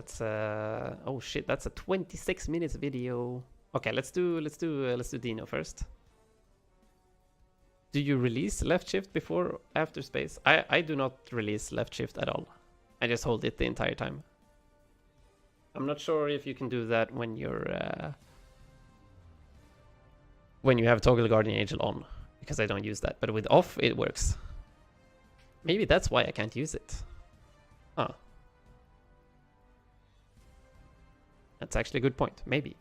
That's oh shit, that's a 26 minutes video. Okay, let's do Dino first. Do you release left shift before or after space? I do not release left shift at all. I just hold it the entire time. I'm not sure if you can do that when you're when you have Toggle Guardian Angel on, because I don't use that. But with off, it works. Maybe that's why I can't use it. Huh. That's actually a good point. Maybe.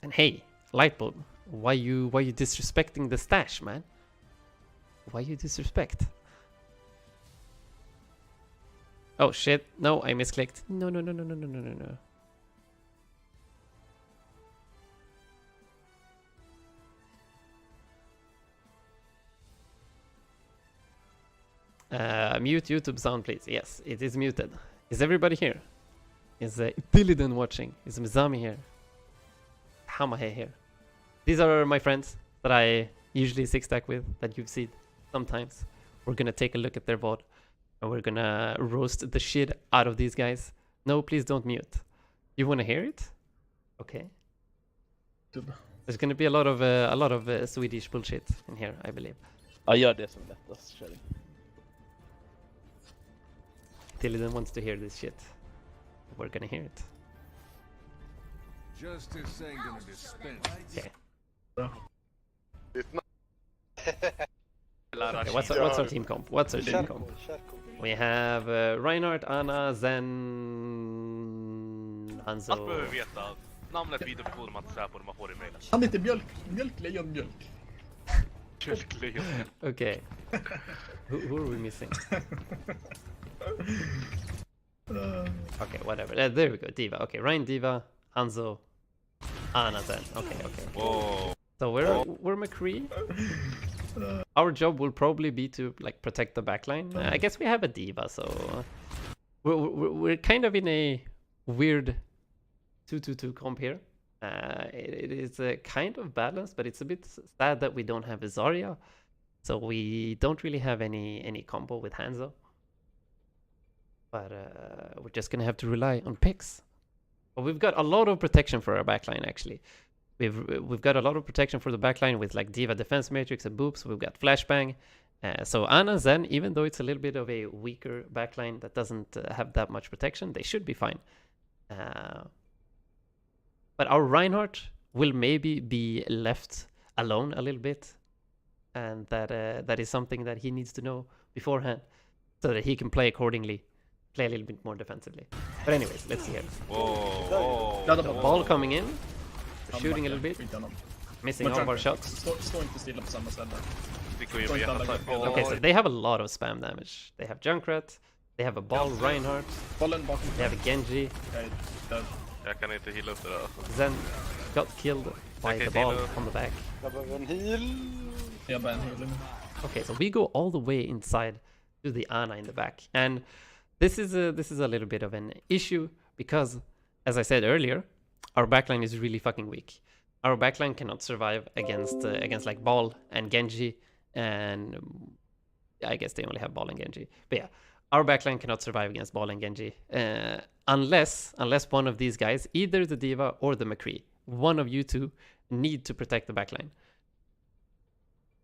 And hey, Lightbulb, why you disrespecting the stash, man? Why you disrespect? Oh shit! No, I misclicked. No. Mute YouTube sound, please. Yes, it is muted. Is everybody here? Is Dilidan watching? Is Mizami here? Hamahe here? These are my friends that I usually six-stack with, that you've seen sometimes. We're gonna take a look at their VOD, and we're gonna roast the shit out of these guys. No, please don't mute. You wanna hear it? Okay. There's gonna be a lot of Swedish bullshit in here, I believe. Ja, gör det som lättast, kör. Dilidan wants to hear this shit. We're gonna hear it. Justice ain't gonna dispense. Okay. It's not. Okay, what's our team comp? What's our team comp? We have Reinhardt, Anna, Zen, Hanzo. Allt behöver veta. Namnet, videofunktion, man säger på de har i mejlen. Han heter Mjölk. Mjölklejon Mjölk. Mjölklejon. Okay. Who are we missing? Okay, whatever. There we go. Diva. Okay, Ryan, Diva, Hanzo, Anna, Zen. Okay. Whoa. So we're McCree. Our job will probably be to like protect the backline. I guess we have a Diva, so we're kind of in a weird 2-2-2 comp here. It is kind of balanced, but it's a bit sad that we don't have a Zarya, so we don't really have any combo with Hanzo. But we're just gonna have to rely on picks. But we've got a lot of protection for our backline actually. We've got a lot of protection for the backline with like Diva Defense Matrix and Boops. We've got Flashbang. So Anna and Zen, even though it's a little bit of a weaker backline that doesn't have that much protection, they should be fine. But our Reinhardt will maybe be left alone a little bit. And that is something that he needs to know beforehand so that he can play accordingly. Play a little bit more defensively. But anyways, let's see here. Whoa. Ball coming in. Shooting a little bit. Missing all of our shots. Stå inte stilla på samma ställe. Okay, so they have a lot of spam damage. They have Junkrat. They have a Ball Reinhardt. Bollen bakom. They have a Genji. Jag kan inte heala upp det där. Zen got killed by the ball on the back. Jag behöver en heal. Jag bara en heal. Okay, so we go all the way inside to the Ana in the back. And this is a little bit of an issue because, as I said earlier, our backline is really fucking weak. Our backline cannot survive against like Ball and Genji, and I guess they only have Ball and Genji. But yeah, our backline cannot survive against Ball and Genji unless one of these guys, either the Diva or the McCree, one of you two need to protect the backline.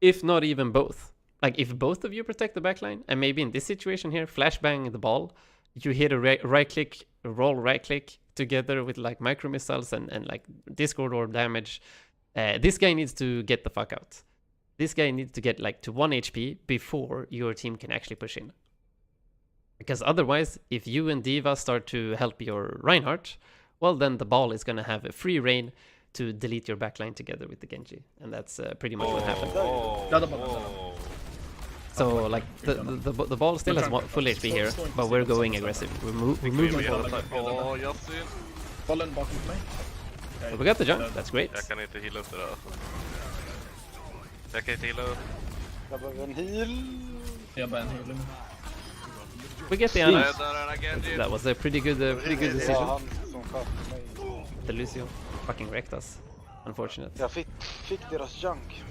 If not even both. Like if both of you protect the backline, and maybe in this situation here, flashbang the ball, you hit a right click, roll right click together with like micro missiles and like Discord orb damage. This guy needs to get the fuck out. This guy needs to get like to 1 HP before your team can actually push in. Because otherwise, if you and Diva start to help your Reinhardt, well then the ball is gonna have a free reign to delete your backline together with the Genji, and that's pretty much what happened. So like the ball still has full HP here, but we're going aggressive. We're moving forward. Bollen bakom mig. So we got the jump. That's great. Jag kan inte heala upp det där. Jag kan inte heala upp. Jag behöver en heal. Jag bara en heal. We get the Ana. That was a pretty good decision. Han som sköt mig. The Lucio fucking wrecked us. Unfortunate. Jag fick deras junk.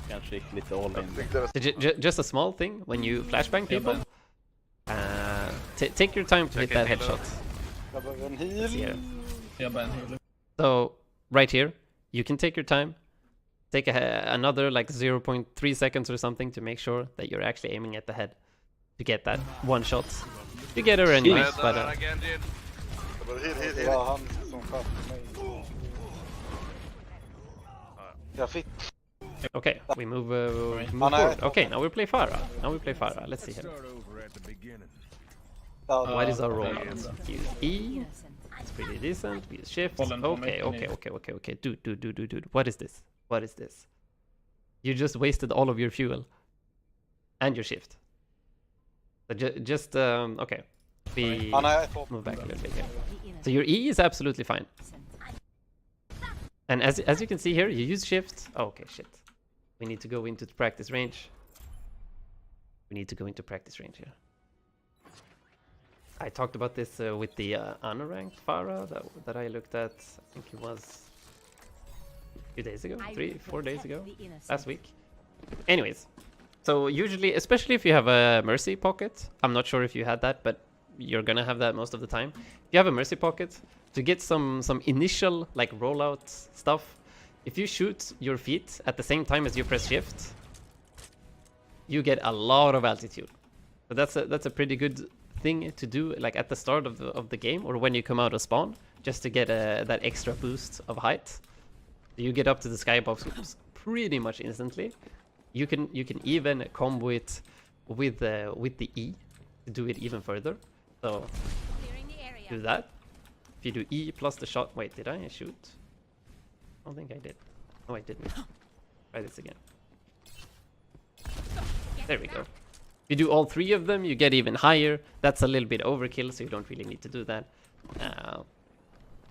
Kanske gick lite all in. So just a small thing, when you flashbang people, take your time to hit that Check it, headshot. Jag behöver en Let's see heal. here. Jag bara en healer. So right here, you can take your time. Take another like 0.3 seconds or something to make sure that you're actually aiming at the head to get that one shot. You get her anyways, but Again, Jin. Det var han som sköt mig. Jag fick... okay, we move Han forward. är... Okay, now we play Pharah. Let's see here. Start over at the beginning. Ja, What is our okay, rollout? yeah. Use E. It's pretty decent. We use shift. Fallen for me, Okay. Dude. What is this? What is this? You just wasted all of your fuel. And your shift. So just, okay. We Han är på... move back a little bit here. So your E is absolutely fine. And as you can see here, you use shift. Oh, okay, shit. We need to go into the practice range. Here. I talked about this with the unranked Pharah that I looked at. I think it was a few days ago, 3-4 days ago, last week. Anyways, so usually, especially if you have a mercy pocket, I'm not sure if you had that, but you're gonna have that most of the time. If you have a mercy pocket, to get some initial like rollout stuff, if you shoot your feet at the same time as you press shift, you get a lot of altitude. So that's a pretty good thing to do, like at the start of the game or when you come out of spawn, just to get that extra boost of height. You get up to the skybox pretty much instantly. You can even combo it with the E to do it even further. So do that. If you do E plus the shot. Wait, did I shoot? I don't think I did. No, I didn't. Try this again. There we go. If you do all three of them, you get even higher. That's a little bit overkill, so you don't really need to do that. But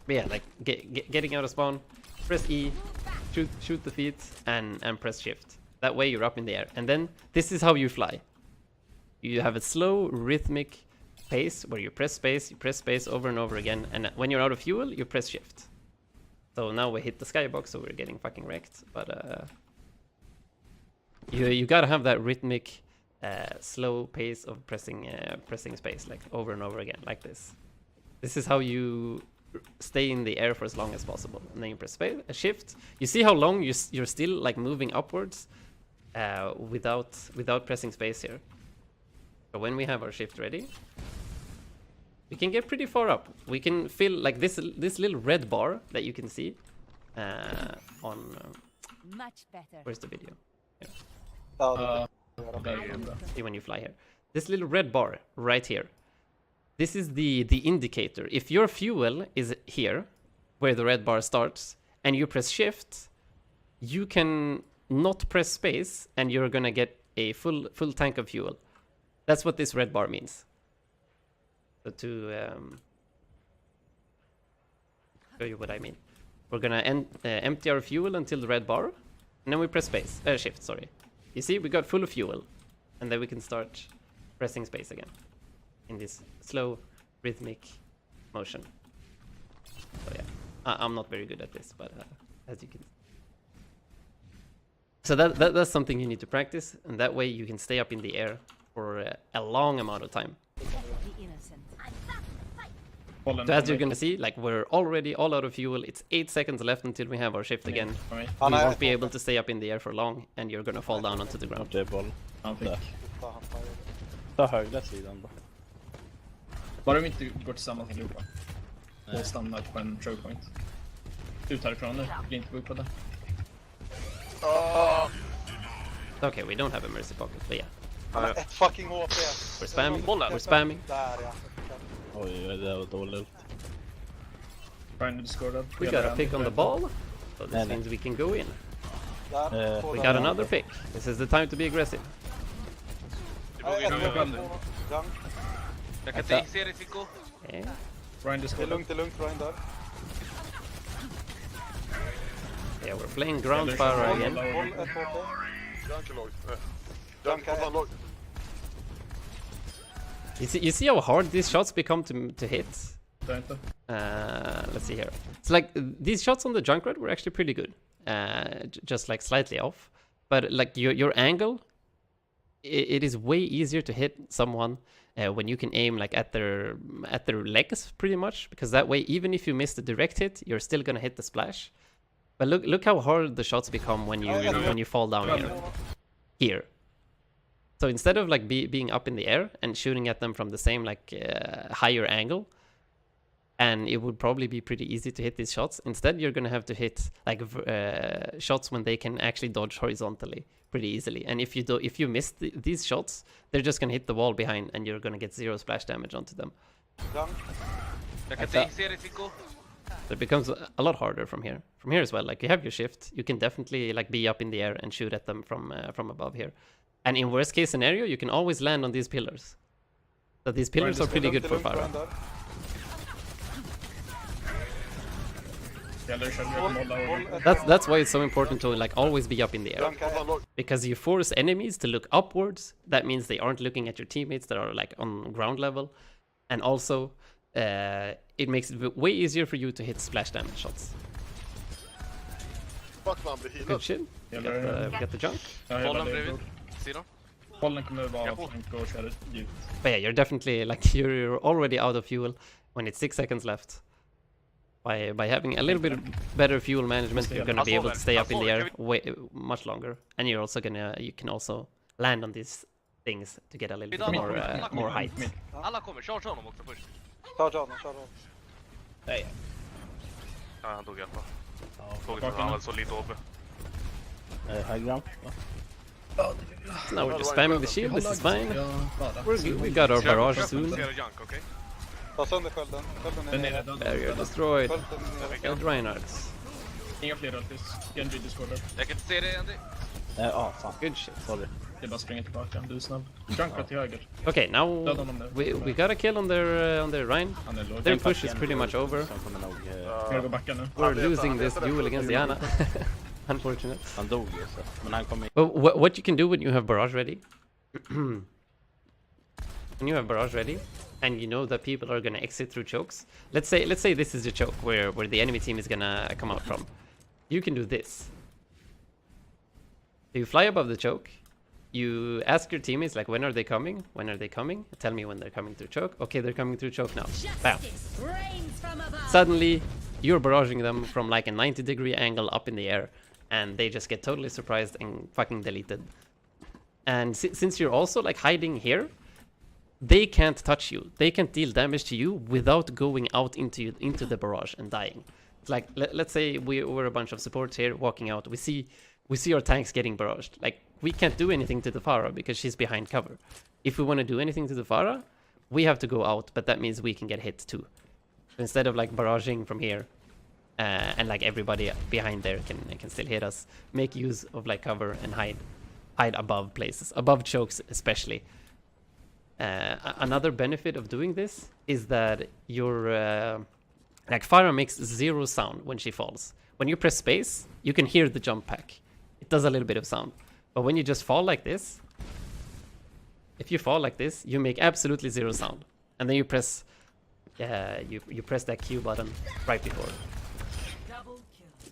yeah, like getting out of spawn, press E, shoot the feet, and press shift. That way you're up in the air. And then this is how you fly. You have a slow, rhythmic pace where you press space over and over again. And when you're out of fuel, you press shift. So now we hit the skybox, so we're getting fucking wrecked. But you gotta have that rhythmic, slow pace of pressing space, like over and over again, like this. This is how you stay in the air for as long as possible. And then you press space, shift. You see how long you're still like moving upwards without pressing space here. So when we have our shift ready, we can get pretty far up. We can fill like this little red bar that you can see on. Much better. Where's the video? Here. Okay. See when you fly here. This little red bar right here. This is the indicator. If your fuel is here, where the red bar starts, and you press shift, you can not press space, and you're gonna get a full tank of fuel. That's what this red bar means. So to show you what I mean, we're gonna empty our fuel until the red bar, and then we press space, shift. Sorry. You see, we got full of fuel, and then we can start pressing space again in this slow, rhythmic motion. So yeah, I'm not very good at this, but as you can. So that's something you need to practice, and that way you can stay up in the air for a long amount of time. So as you're gonna see, like we're already all out of fuel. It's 8 seconds left until we have our shift again. We won't be able to stay up in the air for long, and you're gonna fall down onto the ground. Det är boll. Han fick. Ta högra sidan då. Bara de inte går tillsammans allihopa. Och stannar på en choke point. Ut härifrån nu. Blir inte gå upp på det. Okay, we don't have a mercy pocket, but yeah. Han har ett fucking HP. We're spamming. We're spamming. Där ja. Oj, det var dåligt. Brian discorded. We got a pick on the ball, so this means we can go in. Där. We got another pick. This is the time to be aggressive. Jag kan inte se dig, Fico. Okay. Brian Det är discorded. lugnt, Brian där. Yeah, we're playing ground fire again. Boll, ett HP. Junk är ett. You see how hard these shots become to hit? Let's see here. So like these shots on the Junkrat were actually pretty good, just like slightly off, but like your angle it is way easier to hit someone when you can aim like at their legs pretty much, because that way even if you miss the direct hit, you're still gonna hit the splash. But look how hard the shots become when you fall down here. So instead of like being up in the air and shooting at them from the same like higher angle, and it would probably be pretty easy to hit these shots. Instead, you're gonna have to hit like shots when they can actually dodge horizontally pretty easily. And if you miss these shots, they're just gonna hit the wall behind, and you're gonna get 0 splash damage onto them. Jag kan inte se det, Fico. So it becomes a lot harder from here. From here as well, like you have your shift, you can definitely like be up in the air and shoot at them from above here. And in worst case scenario, you can always land on these pillars. So these pillars are pretty good for Pharah. That's why it's so important to like always be up in the air, because you force enemies to look upwards. That means they aren't looking at your teammates that are like on ground level, and also it makes it way easier for you to hit splash damage shots. Fuck man, blir Good healad. shit. We got the junk. Bollen bredvid. Sidan. Bollen kommer vara flank och köra djupt. But yeah, you're definitely like you're already out of fuel when it's 6 seconds left. By having a little bit better fuel management, you're gonna be able to stay up in the air way much longer, and you're also you can also land on these things to get a little bit more height. Alla kommer, charge honom också först. Charge honom. Nej. Ja, han dog i alla fall. Såg att han var så lite OP. High ground. Now we're just spamming the shield, this is fine. We got our barrage soon. Ta sönder skölden. Skölden är nere. Barrier destroyed. Skölden är Ed Reinhardts. Inga fler ultis. Genji discordar. Jag kan inte se det, Andy. Ja, fan. Good shit. Sorry. Det är bara springa tillbaka. Du är snabb. Junka till höger. Okay, now we got a kill on their Rhine. Han är låg. Their push is pretty much over. Sen kommer nog... Jag går backa nu. We're losing this duel against Diana. Unfortunate. Han dog ju så. Men han kommer... But what you can do when you have barrage ready, when you have barrage ready, and you know that people are gonna exit through chokes. Let's say this is the choke where the enemy team is gonna come out from. You can do this. You fly above the choke. You ask your teammates like, when are they coming? When are they coming? Tell me when they're coming through choke. Okay, they're coming through choke now. Bam. Suddenly, you're barraging them from like a 90-degree angle up in the air, and they just get totally surprised and fucking deleted. And since you're also like hiding here, they can't touch you. They can't deal damage to you without going out into the barrage and dying. It's like let's say we're a bunch of supports here walking out. We see our tanks getting barraged. Like we can't do anything to the Pharah because she's behind cover. If we want to do anything to the Pharah, we have to go out, but that means we can get hit too. So instead of like barraging from here, and like everybody behind there can still hit us, make use of like cover and hide above places, above chokes especially. Another benefit of doing this is that your like Pharah makes 0 sound when she falls. When you press space, you can hear the jump pack. It does a little bit of sound. But when you just fall like this, if you fall like this, you make absolutely 0 sound. And then you press you press that Q button right before.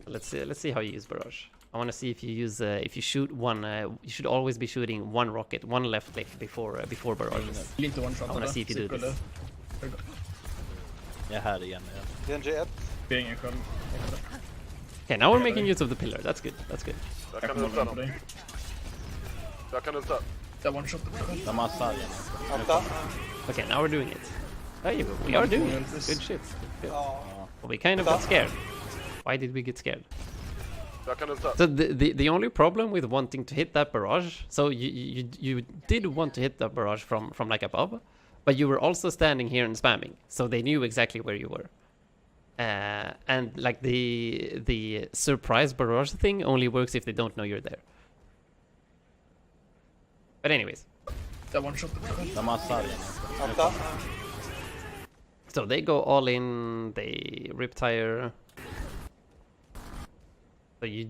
Let's see how you use barrage. I want to see if you use if you shoot one. You should always be shooting one rocket, one left click before barrages. I want to see if you do this. Jag är här igen. Genji 1. Det är ingen sköld. Okay, now we're making use of the pillar. That's good. That's good. Jag kan ulta dem. Jag kan ulta. Det var en shot. De har sargen. Vänta. Okay, now we're doing it. There you go. We are doing it. Good shit. Good. Well, we kind of got scared. Why did we get scared? Jag kan ulta. So the only problem with wanting to hit that barrage, so you did want to hit that barrage from like above, but you were also standing here and spamming, so they knew exactly where you were. And like the surprise barrage thing only works if they don't know you're there. But anyways. Det var en shot. De har sargen. Vänta. So they go all in, they rip tire. So you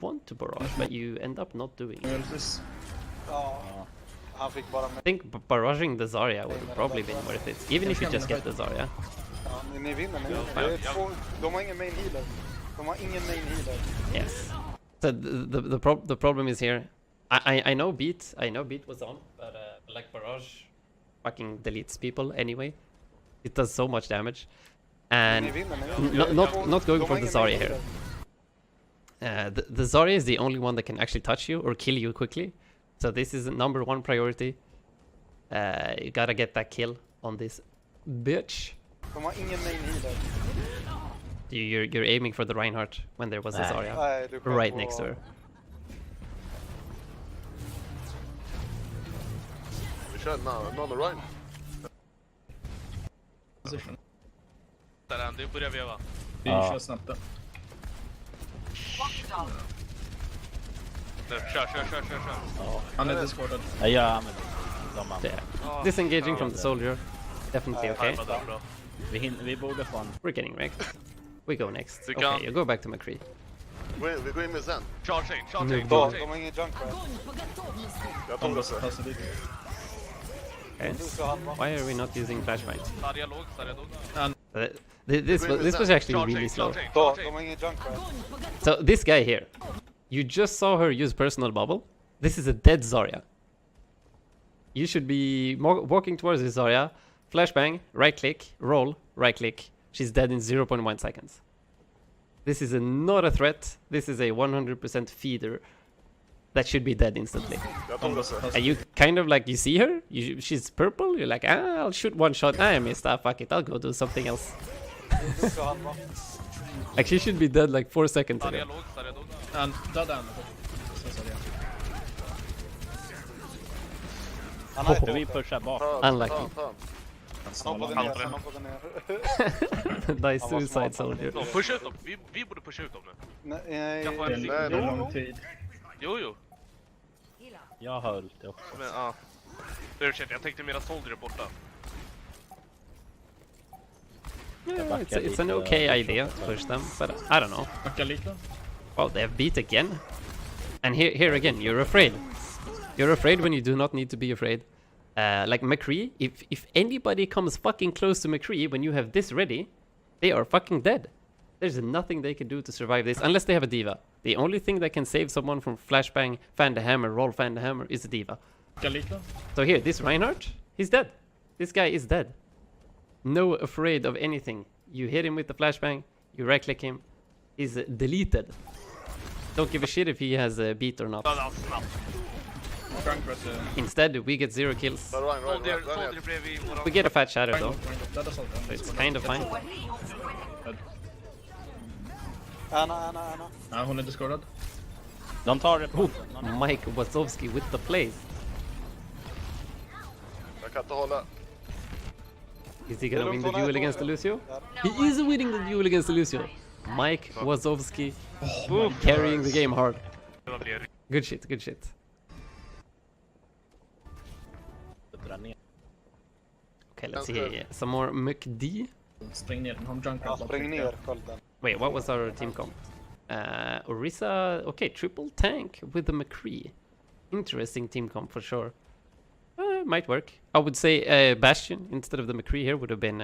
want to barrage, but you end up not doing it. Ja. Han fick bara med. I think barraging the Zarya would have probably been worth it, even if you just get the Zarya. Ja, ni vinner nu. Det är de har ingen main healer. De har ingen main healer. Yes. So the problem is here, I know beat was on, but like barrage fucking deletes people anyway. It does so much damage, and not going for the Zarya here. The Zarya is the only one that can actually touch you or kill you quickly, so this is number one priority. You gotta get that kill on this bitch. De har ingen main healer. You're aiming for the Reinhardt when there was a Zarya Nej, du sköt right på- next to her. Vi kör någon Ryan. Position. Där är han, du börjar veva. Vi kör snabbt då. Nu, kör. Han är discordad. Ja, jag använder dem. Yeah. Disengaging from the soldier, definitely okay. Ja, det är bra. Vi borde få en... We're getting wrecked. We go next. Du Okay, kan- you go back to McCree. Vi går in med sen. Charging. De har ingen junk här. Jag tog det så. Passar dit. Okay. Why are we not using flashbang? Sarja låg. This was actually really slow. De har ingen junk här. So this guy here, you just saw her use personal bubble. This is a dead Zarya. You should be walking towards this Zarya, flashbang, right click, roll, right click. She's dead in 0.1 seconds. This is not a threat. This is a 100% feeder that should be dead instantly. Jag tog det så. And you kind of like, you see her, she's purple, you're like, I'll shoot one shot, I missed, fuck it, I'll go do something else. Like she should be dead like 4 seconds ago. Sarja låg. Han dödade han. Så sa jag. Han har Vi ett pushar bak. Unlucky. Han hoppade ner. Nice suicide soldier. Pusha ut dem. Vi borde pusha ut dem nu. Nej, Kan få Det en är blick. lång tid. Jo. Jag har ult också. Men ja. Ursäkta, jag tänkte mera soldier är borta. Yeah, it's an okay idea to push them, but I don't know. Backa lite. Oh, they have beat again. And here again, you're afraid. You're afraid when you do not need to be afraid. Like McCree, if anybody comes fucking close to McCree when you have this ready, they are fucking dead. There's nothing they can do to survive this unless they have a diva. The only thing that can save someone from flashbang, fan the hammer, roll fan the hammer is a diva. Backa lite. So here, this Reinhardt, he's dead. This guy is dead. No afraid of anything. You hit him with the flashbang, you right click him, he's deleted. Don't give a shit if he has a beat or not. Snabbt. Frankfurt. Instead, we get 0 kills. Ryan. Soldier bredvid våra... We get a fat shadow though, Döda soldaten. so it's kind of fine. Anna. Ja, hon är discordad. De tar det på. Mike Wazowski with the plays. Jag kan inte hålla. Is he gonna win the duel against the Lucio? He is winning the duel against the Lucio. Mike Wazowski carrying the game hard. Good shit, good shit. Dra ner. Okay, let's see here. Some more McD. Spring ner den. Han junkar. Ja, spring ner skölden. Wait, what was our team comp? Orisa, okay, triple tank with the McCree. Interesting team comp for sure. Might work. I would say Bastion instead of the McCree here would have been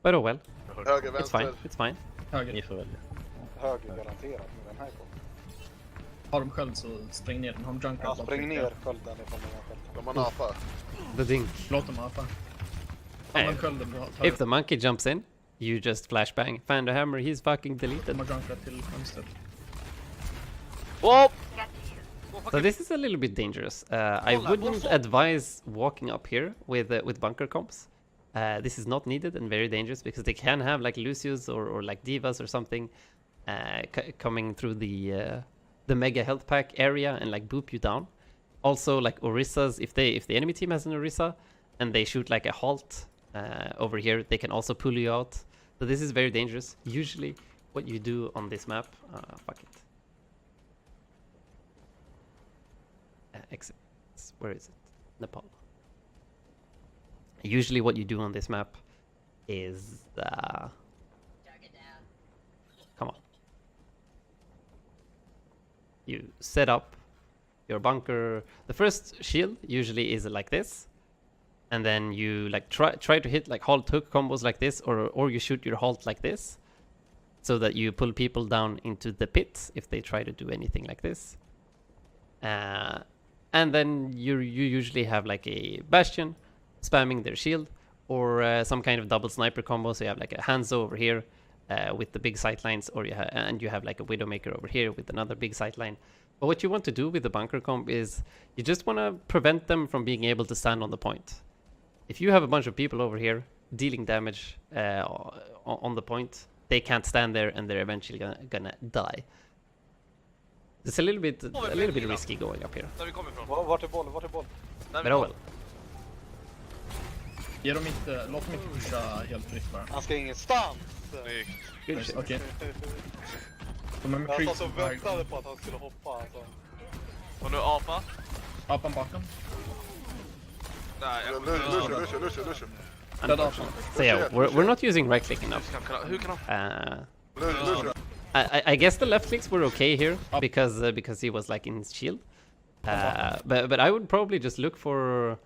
but oh well. Höger, It's fine, vänster. it's fine. Höger. Ni får välja. Höger garanterat med den här på. Har de sköld så spring ner den. Han junkar. Ja, spring ner skölden ifall de har sköld. De har napa. The dink. Låt dem haffa. Hey, Använd skölden. if the monkey jumps in, you just flashbang. Fan the hammer, he's fucking deleted. De har junkat till vänster. So this is a little bit dangerous. I wouldn't advise walking up here with bunker comps. This is not needed and very dangerous because they can have like Lucius or like Divas or something coming through the mega health pack area and like boop you down. Also like Orissas, if the enemy team has an Orissa and they shoot like a halt over here, they can also pull you out. So this is very dangerous. Usually what you do on this map, fuck it. Exit. Where is it? Nepal. Usually what you do on this map is come on. You set up your bunker. The first shield usually is like this. And then you like try to hit like halt hook combos like this, or you shoot your halt like this, so that you pull people down into the pit if they try to do anything like this. And then you usually have like a Bastion spamming their shield, or some kind of double sniper combo. So you have like a Hanzo over here with the big sightlines, or you have like a Widowmaker over here with another big sightline. But what you want to do with the bunker comp is you just want to prevent them from being able to stand on the point. If you have a bunch of people over here dealing damage on the point, they can't stand there and they're eventually gonna die. It's a little bit risky going up here. Där vi kommer ifrån. Vart är boll? Vart är boll? Där vi But oh kommer. well. Ge dem inte, låt dem inte pusha helt fritt bara. Han ska ingenstans! Snyggt. Good shit. Okej. De är Jag McCree satt som och väntade på att han skulle hoppa alltså. Och nu apa. Apan bakom. Nej, jag Lucio. Död apan. So yeah, we're not using right click enough. Hur kan han? Lucio. I guess the left clicks were okay here because he was like in his shield. But I would probably just look for.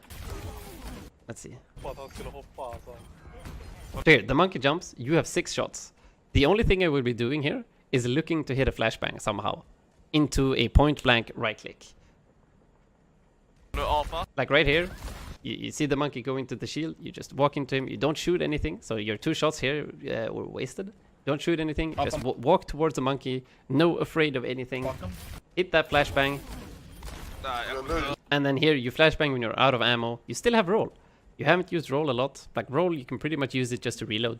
Let's see. På att han skulle hoppa alltså. Here, the monkey jumps. You have 6 shots. The only thing I will be doing here is looking to hit a flashbang somehow into a point blank right click. Nu apa. Like right here, you see the monkey go into the shield. You just walk into him. You don't shoot anything. So your 2 shots here were wasted. Don't shoot anything. Just walk towards the monkey. No afraid of anything. Bakom. Hit that flashbang. Nej, jag And then here you flashbang when you're out of ammo. You still have roll. You haven't used roll a lot. Like roll, you can pretty much use it just to reload.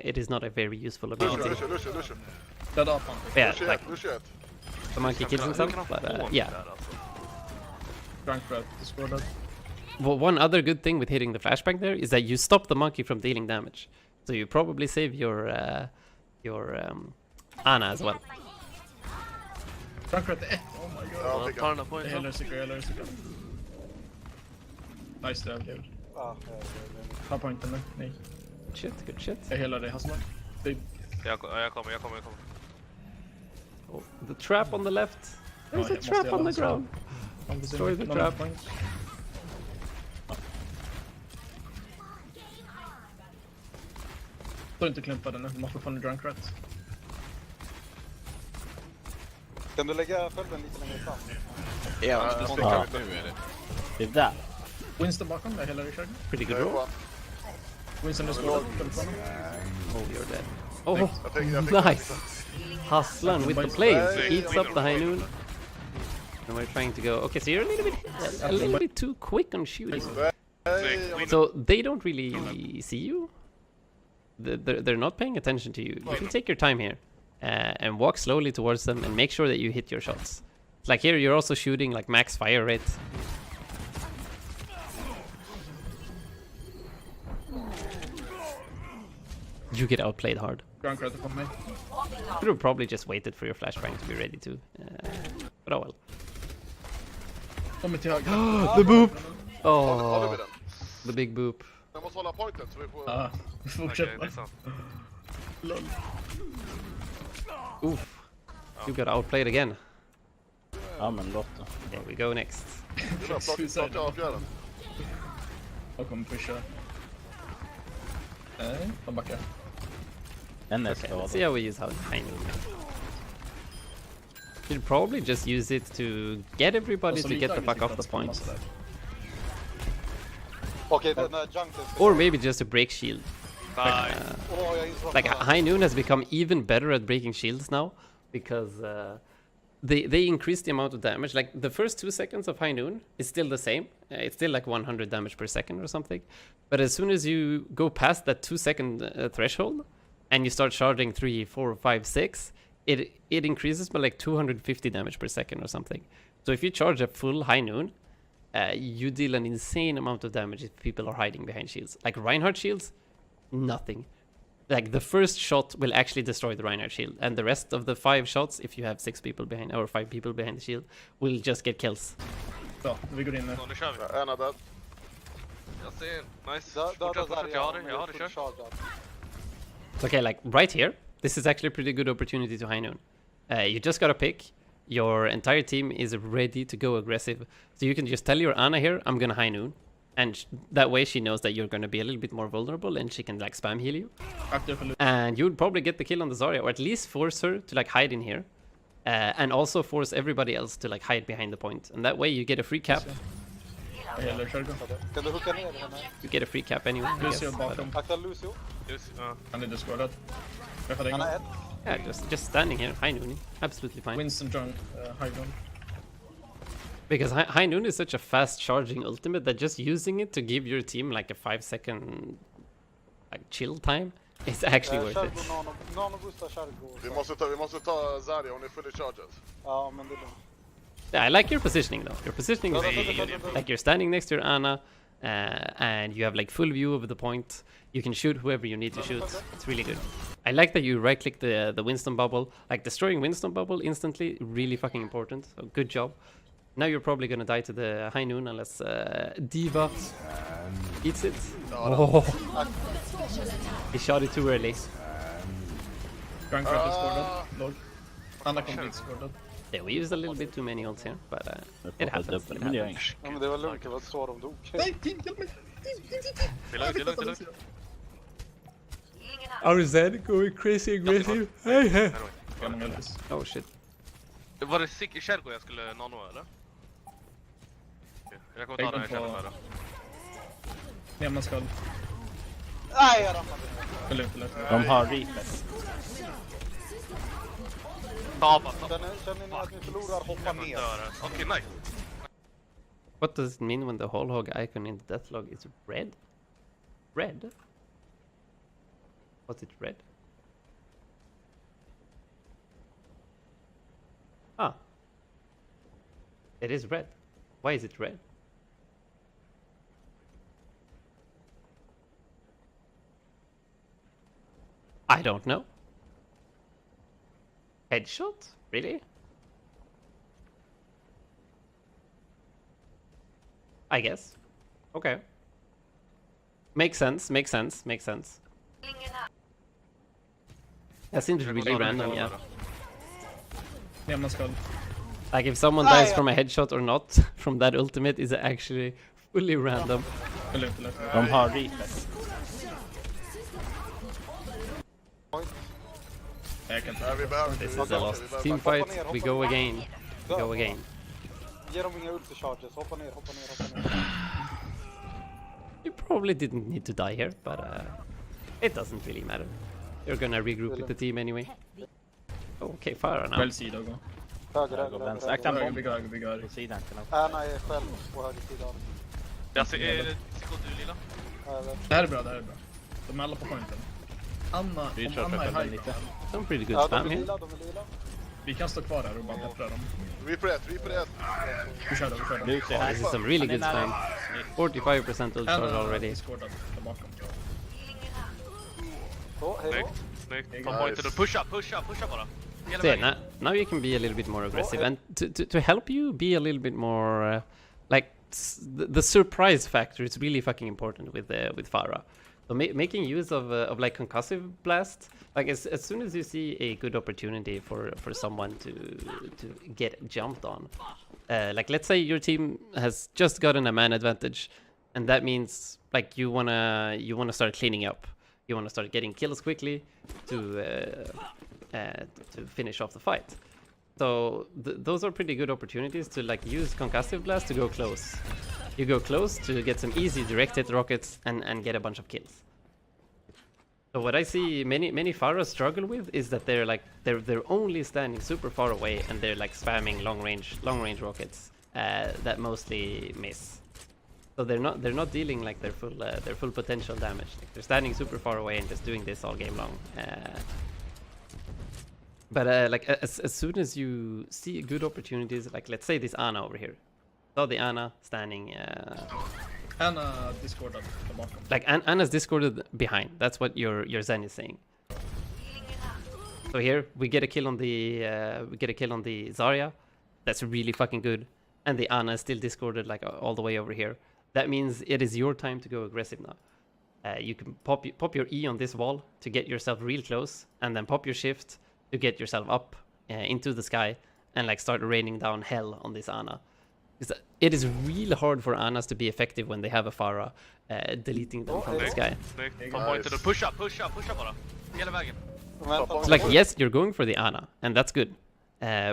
It is not a very useful ability. Lucio. Död apan. Yeah, like Lucio. the monkey kills himself. But yeah. Drunk red. Discorded. Well, one other good thing with hitting the flashbang there is that you stop the monkey from dealing damage. So you probably save your Ana as well. Drunk red 1. Oh my god. Ja, fick tar han. den där på Jag en. helar cykel. Nice död, kul. Ah, Ta pointen nu. Nej. Good shit. Jag helar dig, Hasslar. Jag kommer. Oh, the trap on the left. There's jag a måste trap göra on the så. ground. Destroy the trap. Står inte klumpade nu, de har fortfarande drunk red. Kan du lägga földen lite längre fram? Ja, det är där. Winston bakom, jag helar dig kör. Pretty good roll. Winston är skålad. Oh, you're dead. Oh, Jag fick nice. Hustlan with the plays. Eats up the high noon. And we're trying to go. Okay, so you're a little bit too quick on shooting. So they don't really see you. They're not paying attention to you. You can take your time here and walk slowly towards them and make sure that you hit your shots. It's like here, you're also shooting like max fire rate. You get outplayed hard. Drunk red på mig. Could have probably just waited for your flashbang to be ready to. But oh well. De är till höger. The boop! Håller Oh, vi den? the big boop. Jag måste hålla pointen så vi får... Ja, fortsätt Okej, det är sant. Lol. Oof. You got outplayed again. Ja, men låt då. Here we go next. Plocka av fjärden. Jag kommer pusha. Nej, de backar. En är Okay, let's skadad. see how we use high noon. Should probably just use it to get everybody to get the fuck off the point. Okej, den här junken. Or maybe just to break shield. Nej. Jag insåg Like High Noon has become even better at breaking shields now because they increase the amount of damage. Like the first 2 seconds of High Noon is still the same. It's still like 100 damage per second or something. But as soon as you go past that 2-second threshold and you start charging 3, 4, 5, 6, it increases by like 250 damage per second or something. So if you charge a full High Noon, you deal an insane amount of damage if people are hiding behind shields. Like Reinhardt shields, nothing. Like the first shot will actually destroy the Reinhardt shield, and the rest of the 5 shots, if you have 6 people behind or 5 people behind the shield, will just get kills. Så, vi går in nu. Så nu kör vi. En är död. Jag ser. Nice. Fortsätt. Jag har det. Kör. Okay, like right here, this is actually a pretty good opportunity to high noon. You just gotta pick. Your entire team is ready to go aggressive, so you can just tell your Ana here, I'm gonna high noon, and that way she knows that you're gonna be a little bit more vulnerable, and she can like spam heal you. Aktiv för And you would probably get the kill on the Zarya, or at least force her to like hide in here. and also force everybody else to like hide behind the point, and that way you get a free cap. Vad gäller Shergo? Kan du hooka ner henne? You get a free cap anyway. I guess, Lucio but, bakom. Akta Lucio. Han är discordad. Träffade en Han har gång. ett. yeah, just standing here, high noon, absolutely fine. Winston John, high ground. Because high noon is such a fast charging ultimate that just using it to give your team like a 5-second like chill time is actually worth Shergo, it. nano boostar Shergo. Vi måste ta Zarya, hon är fully charged. Ja, men det är lugnt. Yeah, I like your positioning though. Your positioning is like you're standing next to your Ana, and you have like full view of the point. You can shoot whoever you need to shoot. It's really good. I like that you right click the Winston bubble. Like destroying Winston bubble instantly, really fucking important. So good job. Now you're probably gonna die to the high noon unless Diva eats it. Oh. He shot it too early. Grand Crab discordad. Lol. Anna kommer bli discordad. Yeah, we used a little bit too many ults here, but it happens. It Men det gör happens. inget. Ja, men det var lugnt, det var så de dog. Nej, Tim, hjälp mig! Det är lugnt. Our Zed going crazy aggressive. Hey, hey. Jag många Elvis. Oh shit. Var det Shergo jag skulle nano eller? Okej, jag kommer ta den här Shergo här då. Neman skall. Nej, jag rammade. Det är lugnt. De har reflex. Ta bara. Känner ni att ni förlorar, hoppa ner. Okej, nice. What does it mean when the whole hog icon in the deathlog is red? Red? Was it red? Ah. It is red. Why is it red? I don't know. Headshot? Really? I guess. Okay. Makes sense, makes sense, makes sense. That seems really random, yeah. Neman skall. Like if someone dies from a headshot or not from that ultimate is actually fully random. Det är lugnt. De har reflex. Jag kan Nej, inte. vi behöver This is a lost team fight. We go again. We go again. Ge dem inga ulti-charges, hoppa ner. You probably didn't need to die here, but it doesn't really matter. You're gonna regroup with the team anyway. Okay, Pharah now. Själv sida och gå. Höger. Vänster. Akta en bomb. Bygga. På sidan kan de. Anna är själv på höger sida. Jag ser sekund du lilla. Ja, jag vet. Det här är bra. De är alla på pointen. Anna, Vi om kör Anna är själva high lite. ground. Some pretty good Ja, de spam är here. lila. Vi kan stå kvar här och bara peppra dem. Reaper 1. Vi kör dem. Lucy här. This is some really good spam. 45% ult charge already. Discordad där bakom. Så, hej då. Snyggt. Ta pointen och pusha bara. Hela So yeah, vägen. now you can be a little bit more aggressive, and to help you be a little bit more like the surprise factor is really fucking important with Pharah. So making use of like concussive blast, like as soon as you see a good opportunity for someone to get jumped on, like let's say your team has just gotten a man advantage, and that means like you wanna start cleaning up, you wanna start getting kills quickly to finish off the fight. So those are pretty good opportunities to like use concussive blast to go close. You go close to get some easy direct hit rockets and get a bunch of kills. So what I see many Pharah struggle with is that they're only standing super far away and they're like spamming long range rockets that mostly miss. So they're not dealing like their full potential damage. Like they're standing super far away and just doing this all game long. But like as soon as you see good opportunities, like let's say this Ana over here, saw the Ana standing, Anna discordad där bakom. like Ana's discorded behind. That's what your Zen is saying. So here we get a kill on the Zarya. That's really fucking good, and the Ana is still discorded like all the way over here. That means it is your time to go aggressive now. You can pop your E on this wall to get yourself real close, and then pop your shift to get yourself up into the sky and like start raining down hell on this Ana. It is really hard for Anas to be effective when they have a Pharah deleting them from the sky. Snyggt. Ta pointen och pusha bara. Hela vägen. So like yes, you're going for the Ana, and that's good.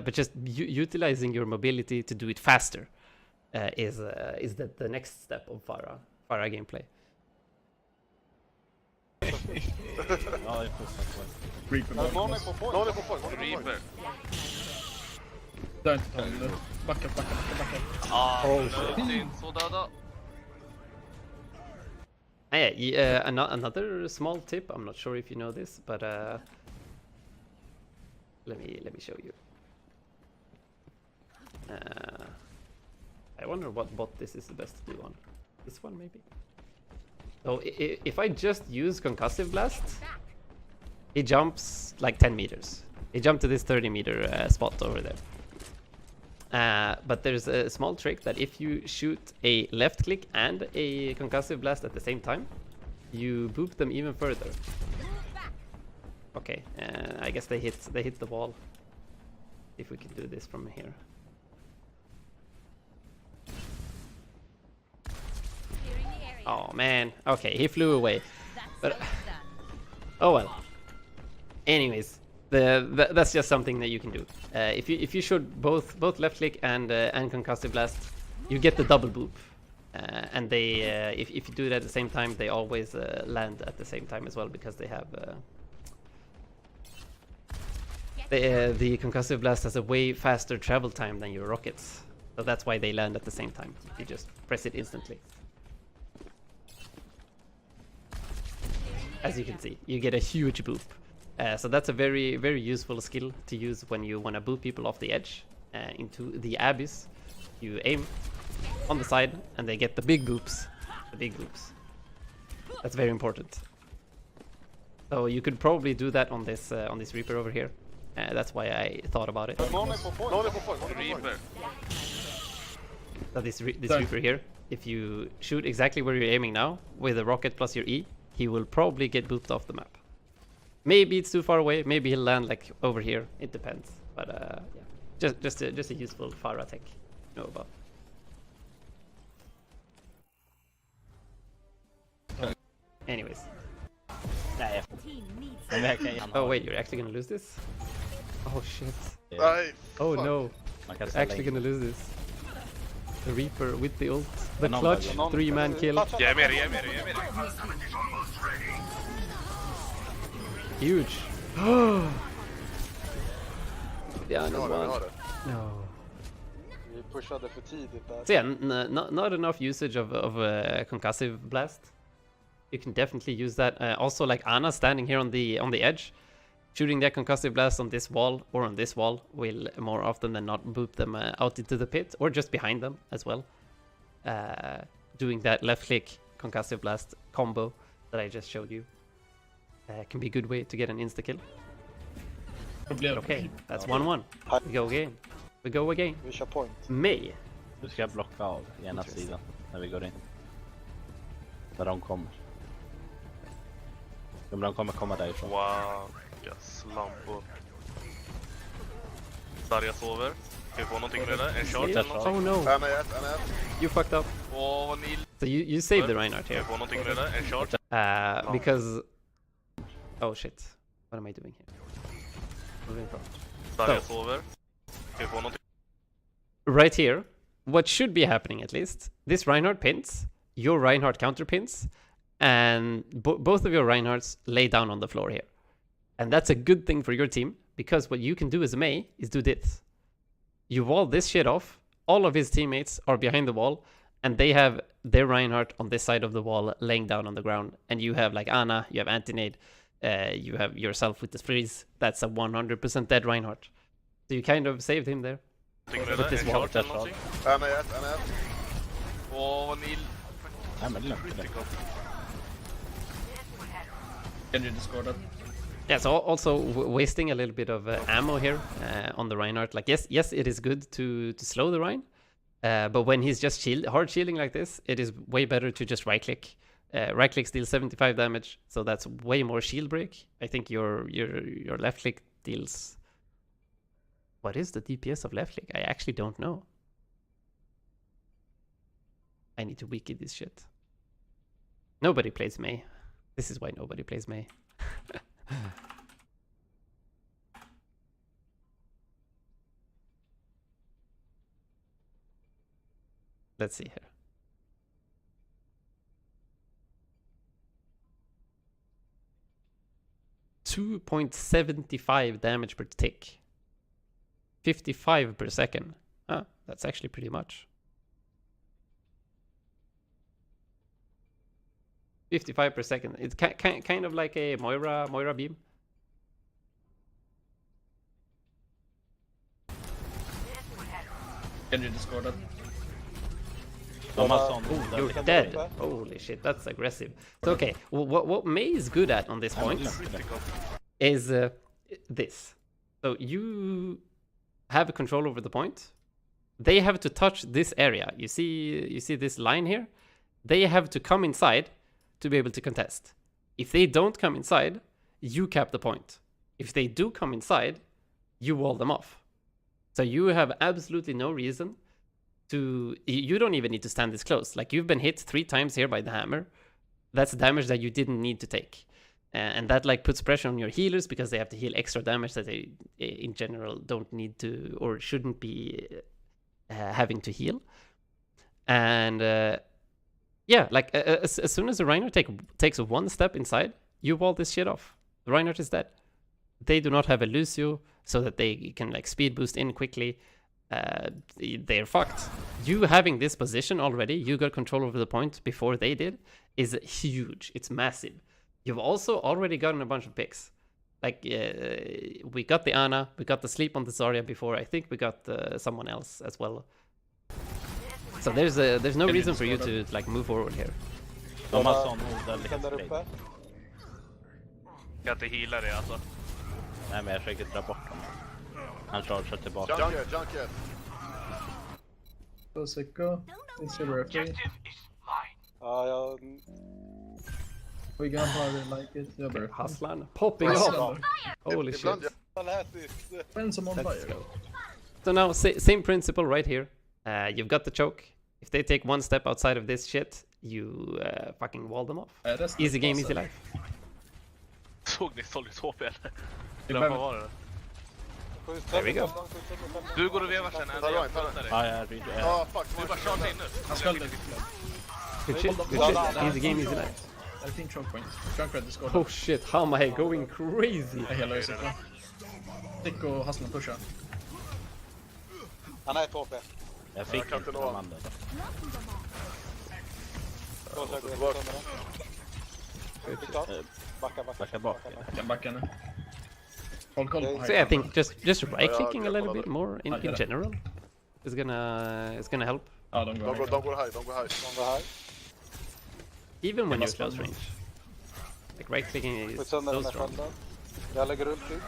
but just utilizing your mobility to do it faster is the next step of Pharah gameplay. Ja, det är fortsatt. Reaper Någon bakom är oss. på point. Någon är på point. Reaper. Dör inte Tom nu. Backa. Ah, inte så döda. Another small tip. I'm not sure if you know this, but let me show you. I wonder what bot this is the best to do on. This one maybe. So if I just use concussive blast, he jumps like 10 meters. He jumped to this 30-meter spot over there. But there's a small trick that if you shoot a left click and a concussive blast at the same time, you boop them even further. Okay, I guess they hit the wall. If we can do this from here. Oh man, okay, he flew away. But oh well. Anyways, that's just something that you can do. If you shoot both left click and concussive blast, you get the double boop. And they if you do it at the same time, they always land at the same time as well, because they have the concussive blast has a way faster travel time than your rockets. So that's why they land at the same time. You just press it instantly. As you can see, you get a huge boop. So that's a very, very useful skill to use when you want to boop people off the edge into the abyss. You aim on the side and they get the big boops. That's very important. So you could probably do that on this Reaper over here. That's why I thought about it. Någon är på point. Någon är på point. Reaper. So this Reaper here, if you shoot exactly where you're aiming now with a rocket plus your E, he will probably get booped off the map. Maybe it's too far away. Maybe he'll land like over here. It depends. But yeah, just a useful Pharah tech to know about. Anyways. Nej, Team needs men jag kan Oh wait, you're actually gonna lose this? Oh shit. Nej, Oh fuck. no. Man kan ställa Actually in. gonna lose this. The Reaper with the ult. The Någon clutch väljer. 3-man kill. Jag är med dig. Huge. Yeah, Vi no har det, vi one. har det. No. Vi pushade för tidigt där. So yeah, not enough usage of concussive blast. You can definitely use that. Also, like Ana standing here on the edge, shooting that concussive blast on this wall or on this wall will more often than not boop them out into the pit, or just behind them as well. Doing that left click concussive blast combo that I just showed you can be a good way to get an insta kill. Okay, that's 1-1. We go again. We go again. Vi kör point. May. Du ska blocka av ena sidan när vi går in. Där de kommer. De kommer komma därifrån. Wow, vilka slampor. Darja sover. Kan vi få någonting med det? En short eller någonting? Oh no, En är ett. you fucked up. Åh, vad ni... So you saved the Reinhardt Kan here. vi få någonting med det? En short? Because... Oh shit. What am I doing here? Moving from. Darja sover. Kan vi få någonting? Right here, what should be happening at least, this Reinhardt pins, your Reinhardt counter pins, and both of your Reinhardts lay down on the floor here. And that's a good thing for your team, because what you can do as a Mei is do this. You wall this shit off, all of his teammates are behind the wall, and they have their Reinhardt on this side of the wall laying down on the ground, and you have like Ana, you have Antinade, you have yourself with the freeze. That's a 100% dead Reinhardt. So you kind of saved him there. Någonting med Put det? this En wall. short eller någonting? En är ett. Åh, vad ni... Nej, men lugnt. Genji discorded. Yeah, so also wasting a little bit of ammo here on the Reinhardt. Like, yes, it is good to slow the Rein, but when he's just hard shielding like this, it is way better to just right click. Right click deals 75 damage, so that's way more shield break. I think your left click deals. What is the DPS of left click? I actually don't know. I need to wiki this shit. Nobody plays Mei. This is why nobody plays Mei. Let's see here. 2.75 damage per tick. 55 per second. Ah, that's actually pretty much. 55 per second. It's kind of like a Moira beam. Genji discorded. You're dead. Holy shit, that's aggressive. So okay, what Mei is good at on this point is this. So you have control over the point. They have to touch this area. You see this line here? They have to come inside to be able to contest. If they don't come inside, you cap the point. If they do come inside, you wall them off. So you have absolutely no reason to... You don't even need to stand this close. Like, you've been hit 3 times here by the hammer. That's damage that you didn't need to take. And that like puts pressure on your healers because they have to heal extra damage that they in general don't need to or shouldn't be having to heal. And yeah, like as soon as the Reinhardt takes 1 step inside, you wall this shit off. The Reinhardt is dead. They do not have a Lucio so that they can like speed boost in quickly. They're fucked. You having this position already, you got control over the point before they did, is huge. It's massive. You've also already gotten a bunch of picks. Like, we got the Ana, we got the sleep on the Zarya before. I think we got someone else as well. So there's no reason for you to like move forward here. De har sån modell Kan där uppe. Kan inte heala det alltså. Nej, men jag försöker dra bort honom. Han chargear tillbaka. Junket. So sicko. It's a referee. Ja, jag... We gonna probably like it. Jag börjar. Haslan popping off. Holy shit. Jag lät det. Friends on Let's fire. go. So now, same principle right here. You've got the choke. If they take 1 step outside of this shit, you fucking wall them off. Easy game, easy life. Såg ni Solid HP eller? Det Vad var det? There we go. Du går och vevar sen. Ja, jag rycker. Ja, fuck. Du bara charge in nu. Han sköld den. Good shit, good shit. Easy game, easy life. I think choke point. Junkrat discorded. Oh shit, how am I going crazy? Jag helar ju sicko. Sicko och Haslan pusha. Han är 2 HP. Jag fick inte de andra. Backa bak. Jag kan backa nu. Håll koll på So yeah, I think just right clicking a little bit more in general is gonna help. Ja, de går. De går här. De går här. Even when you're close range. Like right clicking Skjut is sönder so den här strong. skölden. Jag lägger runt ut.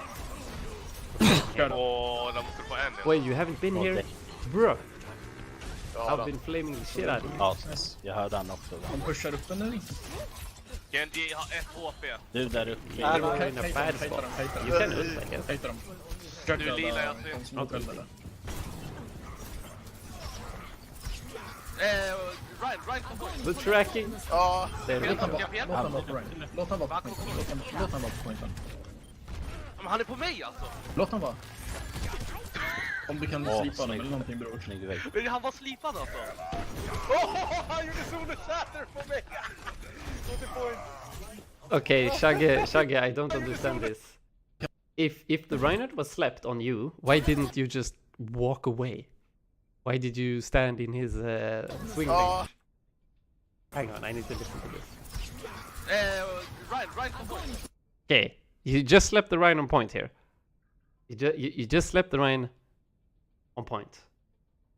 Åh, de måste få en. Wait, you haven't been here? Bro, Ja, I've been flaming the shit out of you. Ja, jag hörde han också. De pushar upp den nu. Genji har 1 HP. Du där uppe. You're in a bad spot. You can ult, I guess. Hejta dem. Nu lilar jag till. De som sköld eller. Right på point. The tracking. Ja. There we Låt han go. vara på Ryan. Låt han vara på pointen. Låt han vara på pointen. Men han är på mig alltså. Låt han vara. Om du kan slipa honom eller någonting bror. Snygg vägg. Men han var slipad alltså. Han gjorde solo shatter på mig! Okay, Shaggy, I don't understand this. If the Reinhardt was slapped on you, why didn't you just walk away? Why did you stand in his swing range? Hang on, I need to listen to this. Right på point. Okay, you just slapped the Ryan on point here. You just slapped the Ryan on point.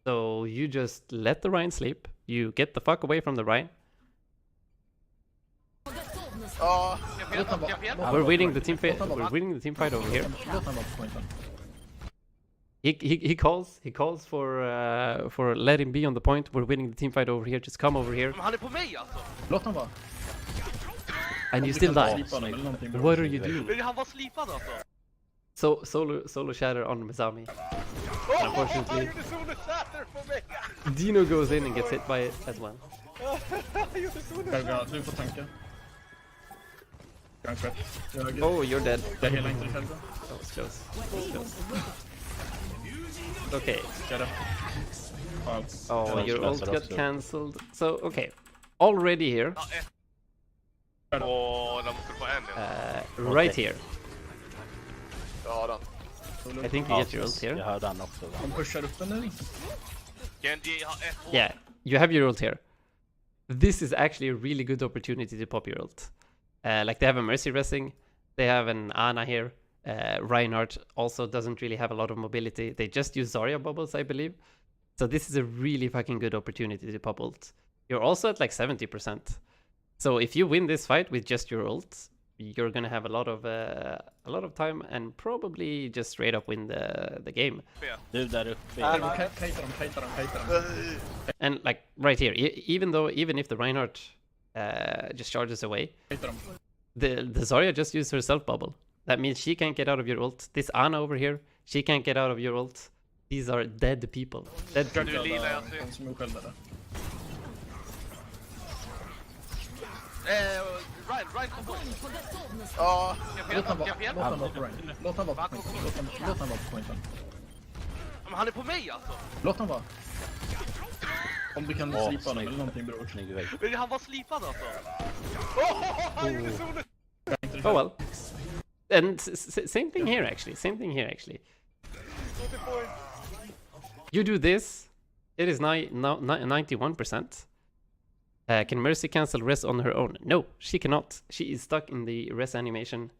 So you just let the Ryan sleep. You get the fuck away from the Ryan. Ja. We're winning the team fight. We're winning the team fight over here. Låt han vara på pointen. He calls for let him be on the point. We're winning the team fight over here. Just come over here. Men han är på mig alltså. Låt han vara. And you still die. Slipa honom eller någonting bror. What are you doing? Men han var slipad alltså. So solo shatter on Mizami. Unfortunately, Han gjorde solo shatter på mig! Dino goes in and gets hit by it as well. Han gjorde solo Själva, du får tanka. Junkrat. Oh, you're dead. Jag helar inte dig själva. That was close. That was close. Okay. Kör det. Oh, Ja, your de ult slösar got också. cancelled. So, okay. Already here, Ja, ett. Åh, de måste få en igen. right here. Ja, den. I think you get your ult Jag here. hörde han också. De pushar upp den nu. Genji har ett år. Yeah, you have your ult here. This is actually a really good opportunity to pop your ult. Like they have a Mercy resing, they have an Ana here. Reinhardt also doesn't really have a lot of mobility. They just use Zarya bubbles, I believe. So this is a really fucking good opportunity to pop ult. You're also at like 70%. So if you win this fight with just your ult, you're gonna have a lot of time and probably just straight up win the game. Du där uppe. Kajta dem. And like right here, even if the Reinhardt just charges away, Kajta dem. the Zarya just used her self bubble. That means she can't get out of your ult. This Ana over here, she can't get out of your ult. These are dead people. Dead Försök people. lila, döda jag ser. de som är osköldade. Ryan kom på. Ja, Låt han Kan jag vara på Ryan. Låt han vara på pointen. Låt han vara på pointen. Men han är på mig alltså. Låt han vara. Om du kan slipa honom snyggt. eller någonting bror. Snygg vägg. Men han var slipad alltså. Oh well. And same thing here actually. Same thing here actually. You do this, it is 91%. Can Mercy cancel res on her own? No, she cannot. She is stuck in the res animation.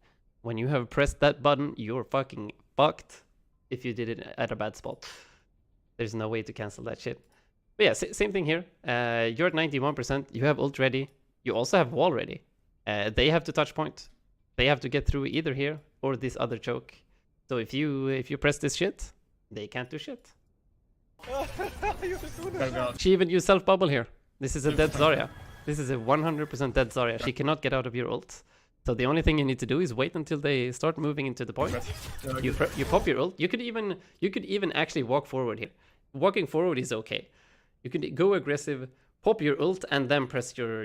When you have pressed that button, you're fucking fucked if you did it at a bad spot. There's no way to cancel that shit. But yeah, same thing here. You're at 91%. You have ult ready. You also have wall ready. They have to touch point. They have to get through either here or this other choke. So if you press this shit, they can't do shit. She even used self bubble here. This is a dead Zarya. This is a 100% dead Zarya. She cannot get out of your ult. So the only thing you need to do is wait until they start moving into the point. You pop your ult. You could even actually walk forward here. Walking forward is okay. You could go aggressive, pop your ult, and then press your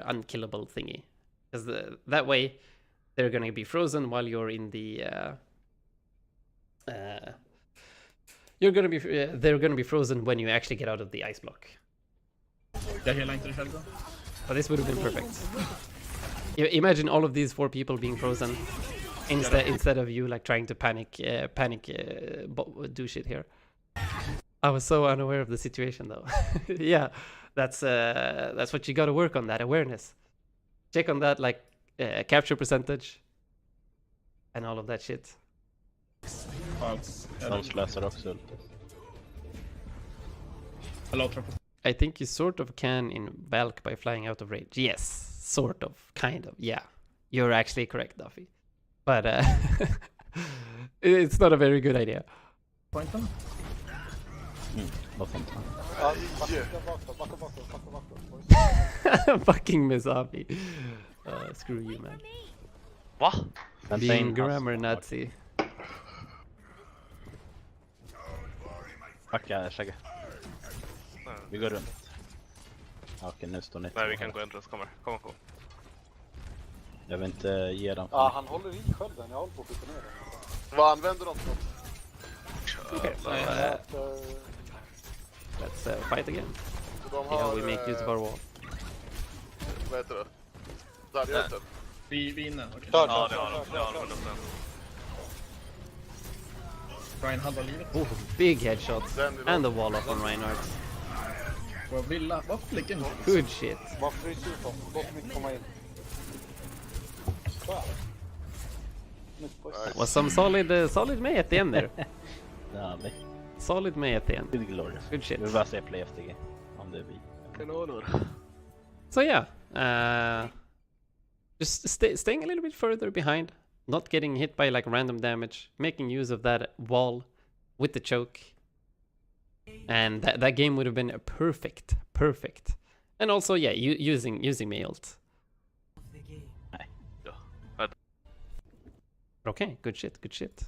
unkillable thingy. Because that way, they're gonna be frozen while you're in the. They're gonna be frozen when you actually get out of the ice block. Jag helar inte dig själv då. But this would have been perfect. Imagine all of these 4 people being frozen instead of you like trying to do shit here. I was so unaware of the situation though. Yeah, that's what you got to work on, that awareness. Check on that like capture percentage and all of that shit. De slösar också ult. I think you sort of can in Valk by flying out of range. Yes, sort of, kind of, yeah. You're actually correct, Duffy. But it's not a very good idea. Pointen? Vad fan. Ja, backa. Fucking Misabi. Screw you, man. Va? Being grammar Nazi. Backa, Shagge. Vi går runt. Okej, nu står ni. Nej, vi kan gå en röst. Kom. Jag vill inte ge dem. Ja, han håller i skölden. Jag håller på att skjuta ner den. vad använder de till? Okay, so let's fight again. Så de Yeah, har, we make use of our wall. vad heter det? Där ute. Vi är inne, okej. Ja, det har de. 100%. Ryan halva livet. Oh, big headshots. And the wall up on Reinhardt. Vår villa. Varför ligger den? Good shit. Bara frys ut dem. Låt dem inte komma in. Was some solid May at the end there. Ja, vi. Solid May at the end. Good glorious. Good shit. Vi vill bara se play FTG. Om det är vi. So yeah, just staying a little bit further behind, not getting hit by like random damage, making use of that wall with the choke, and that game would have been perfect. And also, yeah, using my ult. Okay, good shit.